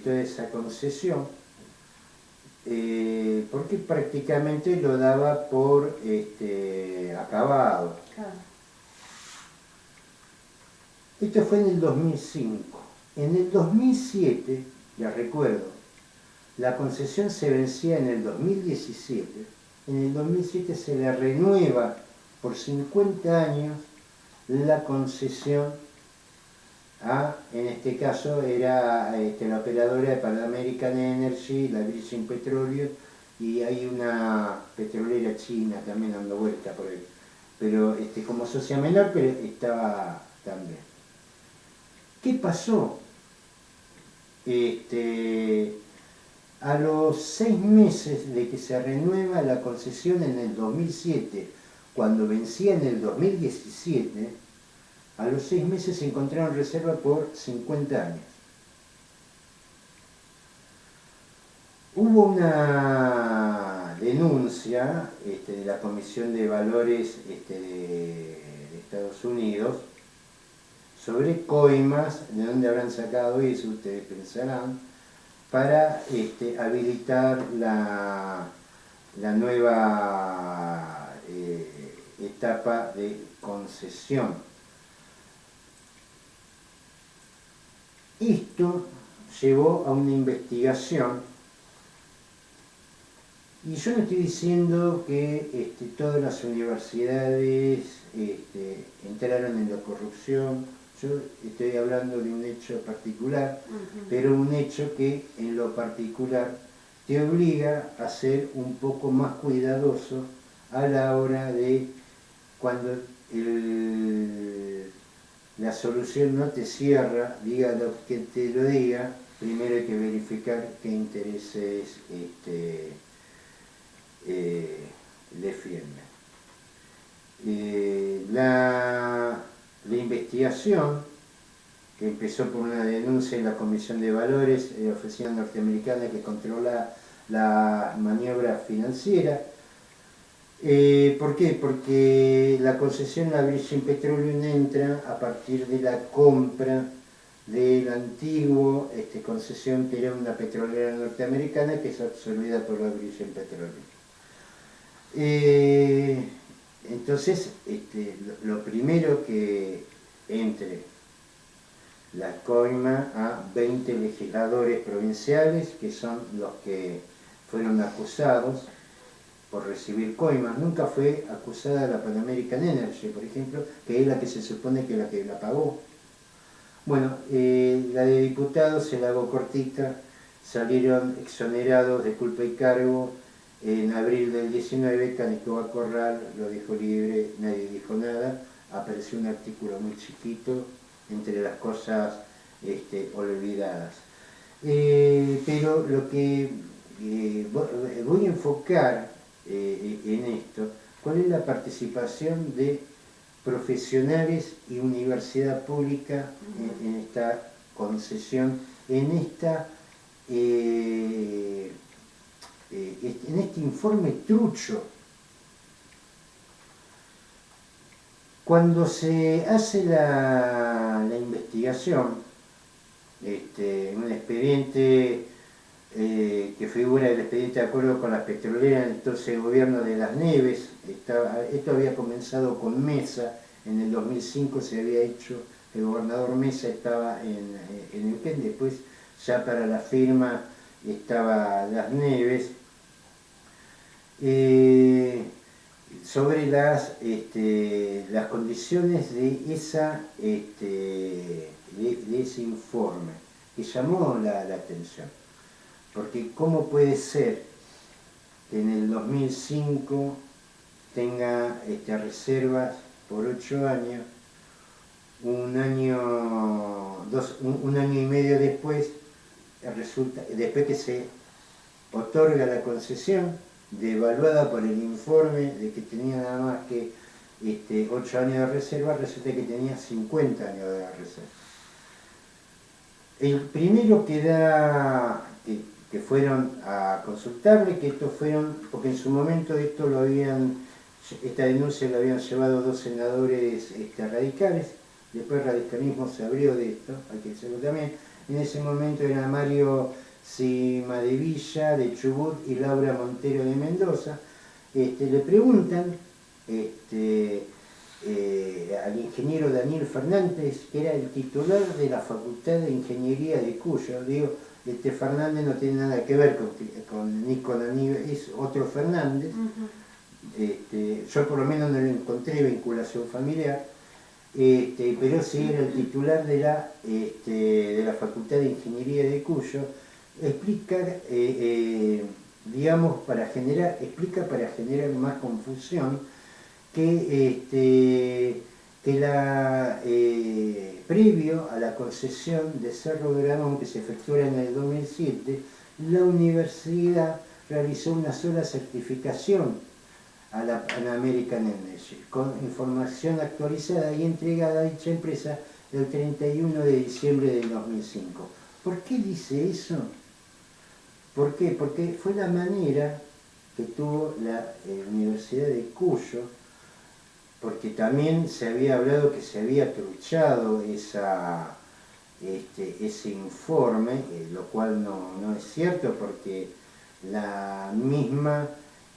toda esa concesión, porque prácticamente lo daba por acabado. Claro. Esto fue en el 2005. En el 2007, les recuerdo, la concesión se vencía en el 2017. En el 2007 se le renueva por 50 años la concesión a, en este caso era la operadora de Pan American Energy, la Virgin Petroleum, y hay una petrolera china también dando vuelta por ahí, pero como socia menor, pero estaba también. ¿Qué pasó? A los 6 meses de que se renueva la concesión en el 2007, cuando vencía en el 2017, a los 6 meses se encontraron reserva por 50 años. Hubo una denuncia de la Comisión de Valores de Estados Unidos sobre coimas, de dónde habrán sacado eso, ustedes pensarán, para habilitar la nueva etapa de concesión. Esto llevó a una investigación, y yo no estoy diciendo que todas las universidades entraron en la corrupción, yo estoy hablando de un hecho particular, pero un hecho que en lo particular te obliga a ser un poco más cuidadoso a la hora de, cuando la solución no te cierra, diga lo que te lo diga, primero hay que verificar qué intereses defienden. La investigación, que empezó por una denuncia en la Comisión de Valores, oficina norteamericana que controla la maniobra financiera. ¿Por qué? Porque la concesión a la Virgin Petroleum entra a partir de la compra de la antigua concesión, que era una petrolera norteamericana que es absorbida por la Virgin Petroleum. Entonces, lo primero que entre la coima a 20 legisladores provinciales, que son los que fueron acusados por recibir coimas. Nunca fue acusada la Pan American Energy, por ejemplo, que es la que se supone que la pagó. Bueno, la de diputados, se la hago cortita, salieron exonerados de culpa y cargo. En abril del 19, Canicoba Corral lo dejó libre, nadie dijo nada. Apareció un artículo muy chiquito entre las cosas olvidadas. Pero lo que voy a enfocar en esto, ¿cuál es la participación de profesionales y universidad pública en esta concesión, en este informe trucho? Cuando se hace la investigación, un expediente que figura el expediente de acuerdo con las petroleras, entonces el gobierno de Las Neves, esto había comenzado con Mesa, en el 2005 se había hecho, el gobernador Mesa estaba en Neuquén, después ya para la firma estaba Las Neves, sobre las condiciones de ese informe, que llamó la atención. Porque ¿cómo puede ser que en el 2005 tenga reservas por 8 años, un año y medio después, después que se otorga la concesión, devaluada por el informe de que tenía nada más que 8 años de reserva, resulta que tenía 50 años de reserva? El primero que fueron a consultarle, que estos fueron, porque en su momento esta denuncia la habían llevado 2 senadores radicales, después el radicalismo se abrió de esto, hay que decirlo también. En ese momento era Mario Cimadevilla de Chubut y Laura Montero de Mendoza. Le preguntan al ingeniero Daniel Fernández, que era el titular de la Facultad de Ingeniería de Cuyo. Digo, Fernández no tiene nada que ver ni con Aníbal, es otro Fernández. Yo por lo menos no le encontré vinculación familiar, pero sí era el titular de la Facultad de Ingeniería de Cuyo. Explica, para generar más confusión, que previo a la concesión de Cerro Dragón, que se efectuara en el 2007, la universidad realizó una sola certificación a la Pan American Energy, con información actualizada y entregada a dicha empresa el 31 de diciembre del 2005. ¿Por qué dice eso? ¿Por qué? Porque fue la manera que tuvo la Universidad de Cuyo, porque también se había hablado que se había truchado ese informe, lo cual no es cierto, porque la misma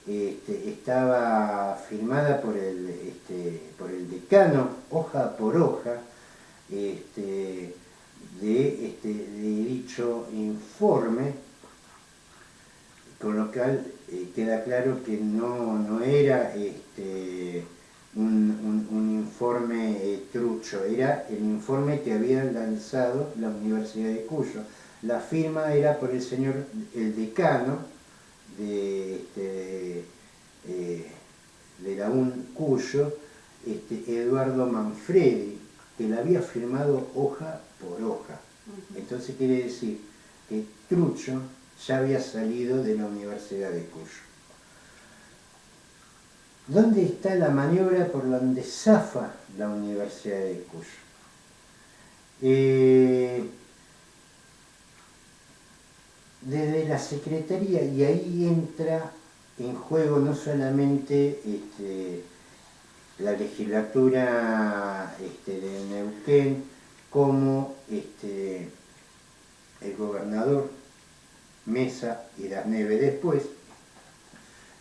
estaba firmada por el decano, hoja por hoja, de dicho informe, con lo cual queda claro que no era un informe trucho, era el informe que había lanzado la Universidad de Cuyo. La firma era por el decano de la UN Cuyo, Eduardo Manfredi, que la había firmado hoja por hoja. Entonces quiere decir que trucho ya había salido de la Universidad de Cuyo. ¿Dónde está la maniobra por donde zafa la Universidad de Cuyo? Desde la Secretaría, y ahí entra en juego no solamente la legislatura de Neuquén, como el gobernador Mesa y Las Neves después,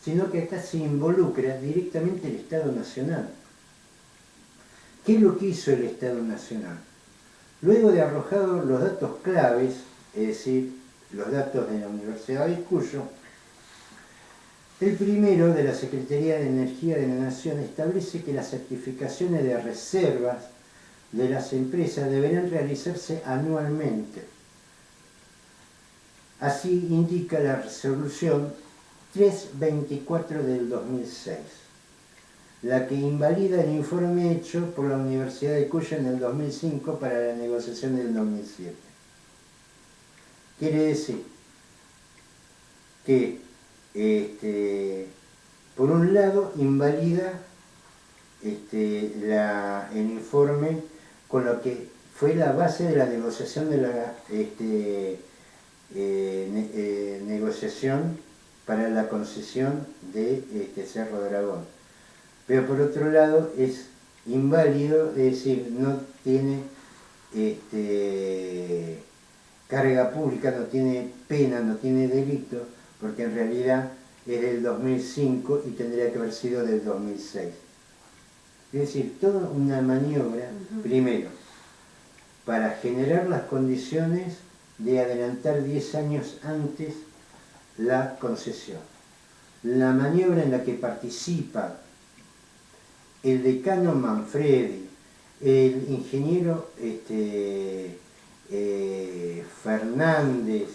sino que acá se involucra directamente el Estado Nacional. ¿Qué es lo que hizo el Estado Nacional? Luego de arrojados los datos claves, es decir, los datos de la Universidad de Cuyo, El primero, de la Secretaría de Energía de la Nación, establece que las certificaciones de reservas de las empresas deberán realizarse anualmente. Así indica la resolución 324 del 2006, la que invalida el informe hecho por la Universidad de Cuyo en el 2005 para la negociación del 2007. Quiere decir que, por un lado, invalida el informe con lo que fue la base de la negociación de la negociación para la concesión de Cerro Dragón. Pero por otro lado es inválido, es decir, no tiene carga pública, no tiene pena, no tiene delito, porque en realidad es del 2005 y tendría que haber sido del 2006. Es decir, toda una maniobra, primero, para generar las condiciones de adelantar 10 años antes la concesión. La maniobra en la que participa el decano Manfredi, el ingeniero Fernández,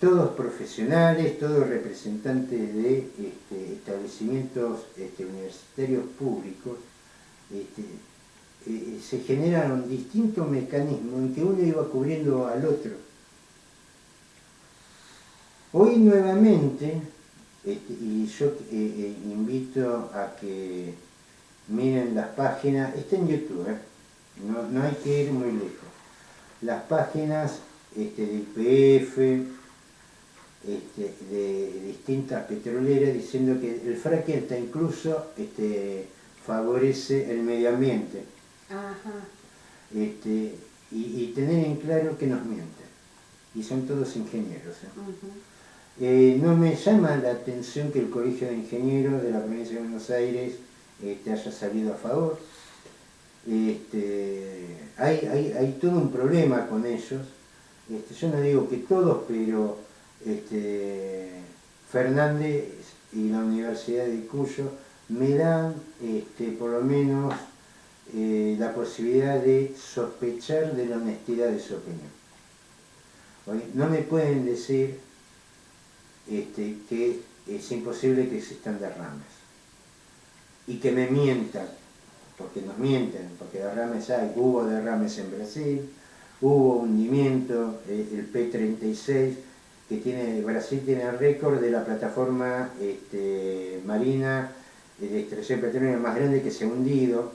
todos profesionales, todos representantes de establecimientos universitarios públicos, se generaron distintos mecanismos en que uno iba cubriendo al otro. Hoy nuevamente, y yo invito a que miren las páginas, está en YouTube, no hay que ir muy lejos, las páginas de YPF, de distintas petroleras, diciendo que el fracking hasta incluso favorece el medio ambiente. Ajá. Y tener en claro que nos mienten, y son todos ingenieros. No me llama la atención que el Colegio de Ingenieros de la Provincia de Buenos Aires haya salido a favor. Hay todo un problema con ellos. Yo no digo que todos, pero Fernández y la Universidad de Cuyo me dan por lo menos la posibilidad de sospechar de la honestidad de su opinión. No me pueden decir que es imposible que existan derrames y que me mientan, porque nos mienten, porque derrames hay. Hubo derrames en Brasil, hubo hundimiento, el P-36, que Brasil tiene el récord de la plataforma marina de extracción petrolera más grande que se ha hundido.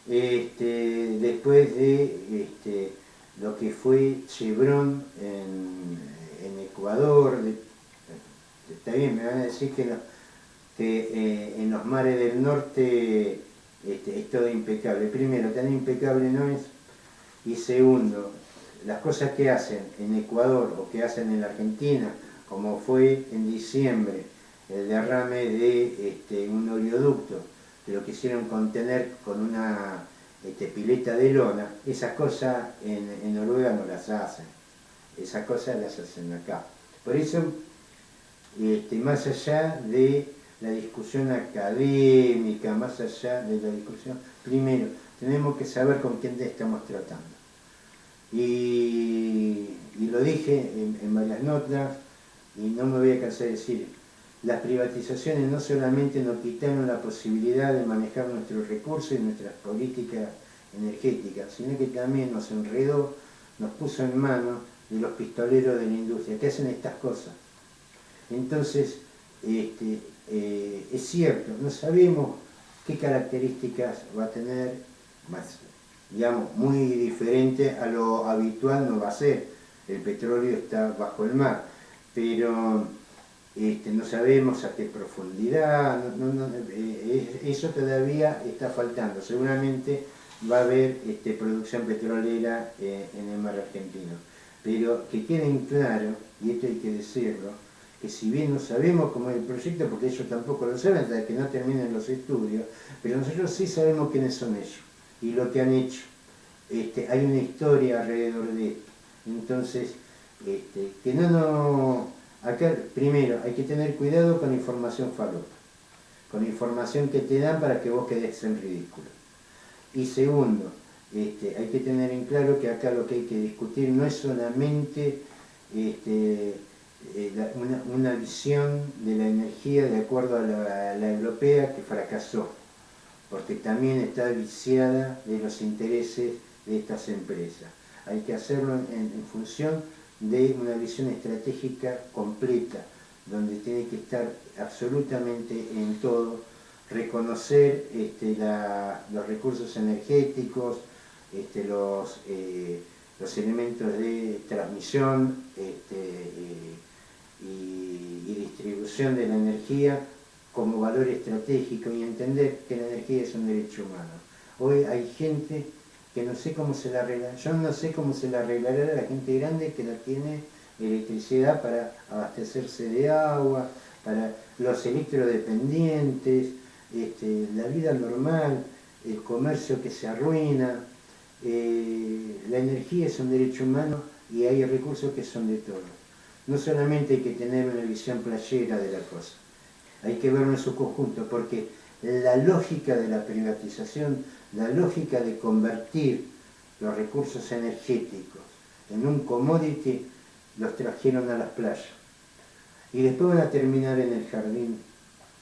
Después de lo que fue Chevron en Ecuador, está bien, me van a decir que en los mares del norte es todo impecable. Primero, tan impecable no es, y segundo, las cosas que hacen en Ecuador o que hacen en la Argentina, como fue en diciembre el derrame de un oleoducto, que lo quisieron contener con una pileta de lona, esas cosas en Noruega no las hacen, esas cosas las hacen acá. Por eso, más allá de la discusión académica, más allá de la discusión, primero, tenemos que saber con quién estamos tratando. Y lo dije en varias notas, y no me voy a cansar de decir, las privatizaciones no solamente nos quitaron la posibilidad de manejar nuestros recursos y nuestras políticas energéticas, sino que también nos enredó, nos puso en manos de los pistoleros de la industria, que hacen estas cosas. Entonces, es cierto, no sabemos qué características va a tener, más, digamos, muy diferente a lo habitual no va a ser. El petróleo está bajo el mar, pero no sabemos a qué profundidad, eso todavía está faltando. Seguramente va a haber producción petrolera en el mar argentino. Pero que queden claro, y esto hay que decirlo, que si bien no sabemos cómo es el proyecto, porque ellos tampoco lo saben hasta que no terminen los estudios, pero nosotros sí sabemos quiénes son ellos y lo que han hecho. Hay una historia alrededor de esto. Entonces, que no Acá, primero, hay que tener cuidado con la información falopa, con la información que te dan para que vos quedes en ridículo. Y segundo, hay que tener en claro que acá lo que hay que discutir no es solamente una visión de la energía de acuerdo a la europea que fracasó, porque también está viciada de los intereses de estas empresas. Hay que hacerlo en función de una visión estratégica completa, donde tiene que estar absolutamente en todo, reconocer los recursos energéticos, los elementos de transmisión y distribución de la energía como valor estratégico y entender que la energía es un derecho humano. Hoy hay gente que no sé cómo se la arregla, yo no sé cómo se la arreglará a la gente grande que no tiene electricidad para abastecerse de agua, para los electrodependientes, la vida normal, el comercio que se arruina. La energía es un derecho humano y hay recursos que son de todos. No solamente hay que tener una visión playera de la cosa, hay que verlo en su conjunto, porque la lógica de la privatización, la lógica de convertir los recursos energéticos en un commodity, los trajeron a las playas. Y después van a terminar en el jardín.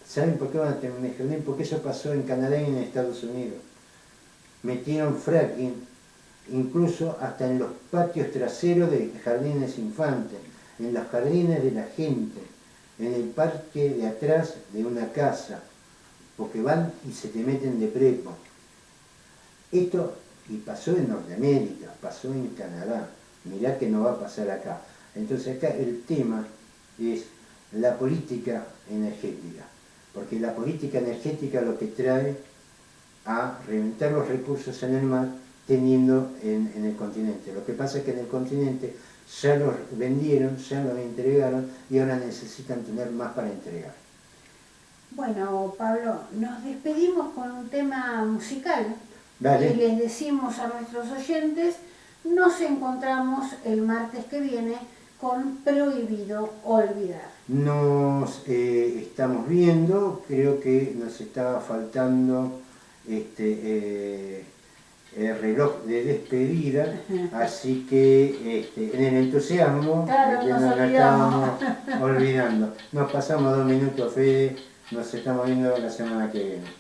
¿Saben por qué van a terminar en el jardín? Porque eso pasó en Canadá y en Estados Unidos. Metieron fracking, incluso hasta en los patios traseros de jardines infantes, en los jardines de la gente, en el parque de atrás de una casa, porque van y se te meten de prepo. Esto, y pasó en Norteamérica, pasó en Canadá, mirá que no va a pasar acá. Entonces acá el tema es la política energética, porque la política energética lo que trae a reventar los recursos en el mar teniendo en el continente. Lo que pasa es que en el continente ya los vendieron, ya los entregaron y ahora necesitan tener más para entregar. Bueno, Pablo, nos despedimos con un tema musical. Dale. Y les decimos a nuestros oyentes, nos encontramos el martes que viene con Prohibido Olvidar. Nos estamos viendo, creo que nos estaba faltando el reloj de despedida, así que en el entusiasmo claro, nos estábamos olvidando. Nos pasamos 2 minutos, Fede, nos estamos viendo la semana que viene.